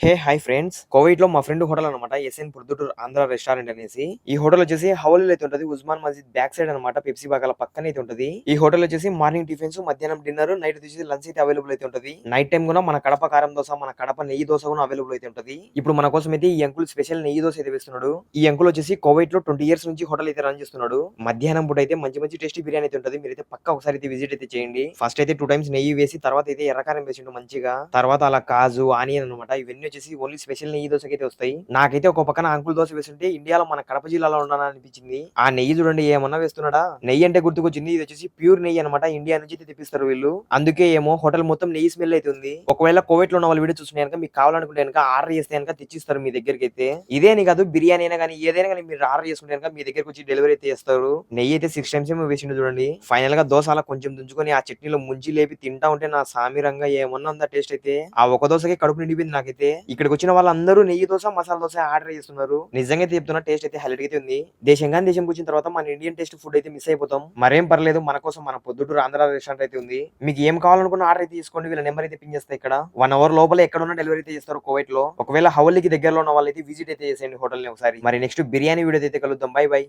Hi friends. Covid లో మా friend hotel అనమాట. ఎస్ఎన్ ప్రొద్దుటూరు ఆంధ్ర రెస్టారెంట్ అనేసి. ఈ హోటల్ వచ్చేసి హవలీలో అయితే ఉంటది. ఉస్మాన్ మస్జిద్ బ్యాక్ సైడ్ అనమాట. పెప్సీ బాగాల పక్కన అయితే ఉంటది. ఈ హోటల్ వచ్చేసి మార్నింగ్ టిఫిన్స్, మధ్యాహ్నం డిన్నర్, నైట్ వచ్చేసి లంచ్ అయితే అవైలబుల్ అయితే ఉంటది. నైట్ టైం కూడా మన కడప కారం దోశ, మన కడప నెయ్యి దోశ కూడా అవైలబుల్ అయితే ఉంటది. ఇప్పుడు మన కోసం అయితే ఈ అంకుల్ స్పెషల్ నెయ్యి దోశ అయితే వేస్తున్నాడు. ఈ అంకుల్ వచ్చేసి కోవిడ్ లో 20 ఇయర్స్ నుంచి హోటల్ అయితే రన్ చేస్తున్నాడు. మధ్యాహ్నం పూట అయితే మంచి మంచి టేస్టీ బిర్యానీ అయితే ఉంటది. మీరైతే పక్క ఒకసారి అయితే విజిట్ అయితే చేయండి. ఫస్ట్ అయితే 2 టైమ్స్ నెయ్యి వేసి, తర్వాత అయితే ఎర్రకారం వేసిండు మంచిగా. తర్వాత అలా కాజు, ఆనియన్ అనమాట. ఇవన్నీ వచ్చేసి ఓన్లీ స్పెషల్ నెయ్యి దోశకైతే వస్తాయి. నాకైతే ఒక పక్కన అంకుల్ దోశ వేస్తుంటే ఇండియాలో మన కడప జిల్లాలో ఉన్నానా అనిపించింది. ఆ నెయ్యి చూడండి ఏమన్నా వేస్తున్నాడా. నెయ్యి అంటే గుర్తుకొచ్చింది. ఇది వచ్చేసి ప్యూర్ నెయ్యి అనమాట. ఇండియా నుంచి అయితే తెప్పిస్తారు వీళ్ళు. అందుకే ఏమో హోటల్ మొత్తం నెయ్యి స్మెల్ అయితే ఉంది. ఒకవేళ కోవిడ్ లో ఉన్న వాళ్ళు వీడియో చూసిన కనుక మీకు కావాలనుకుంటే కనుక ఆర్డర్ చేస్తే కనుక తెచ్చిస్తారు మీ దగ్గరికి అయితే. ఇదే అని కాదు, బిర్యానీ అయినా కానీ ఏదైనా కానీ మీరు ఆర్డర్ చేసుకుంటే కనుక మీ దగ్గరకు వచ్చి డెలివరీ అయితే చేస్తారు. నెయ్యి అయితే 6 టైమ్స్ ఏమో వేసిండు చూడండి. ఫైనల్ గా దోశ అలా కొంచెం దుంచుకొని ఆ చట్నీలో ముంచి లేపి తింటా ఉంటే నా సామిరంగా ఏమన్నా ఉందా టేస్ట్ అయితే. ఆ ఒక దోశకి కడుపు నిండిపోయింది నాకైతే. ఇక్కడికి వచ్చిన వాళ్ళందరూ నెయ్యి దోశ, మసాలా దోశ ఆర్డర్ చేస్తున్నారు. నిజంగా అయితే చెప్తున్నా, టేస్ట్ అయితే హైలైట్ అయితే ఉంది. దేశంకి వచ్చిన తర్వాత మన ఇండియన్ టేస్ట్ ఫుడ్ అయితే మిస్ అయిపోతాం. మరేం పర్లేదు, మన కోసం మన పొద్దుటూరు ఆంధ్ర రెస్టారెంట్ అయితే ఉంది. మీకు ఏం కావాలనుకున్న ఆర్డర్ అయితే తీసుకోండి. వీళ్ళ నెంబర్ అయితే పిన్ చేస్తాయి. ఇక్కడ 1 అవర్ లోపల ఎక్కడ ఉన్న డెలివరీ అయితే చేస్తారు కోవిడ్ లో. ఒకవేళ హవల్లికి దగ్గరలో ఉన్న వాళ్ళైతే విజిట్ అయితే చేసేయండి హోటల్ ని ఒకసారి. మరి నెక్స్ట్ బిర్యానీ వీడియో అయితే కలుద్దాం. By by.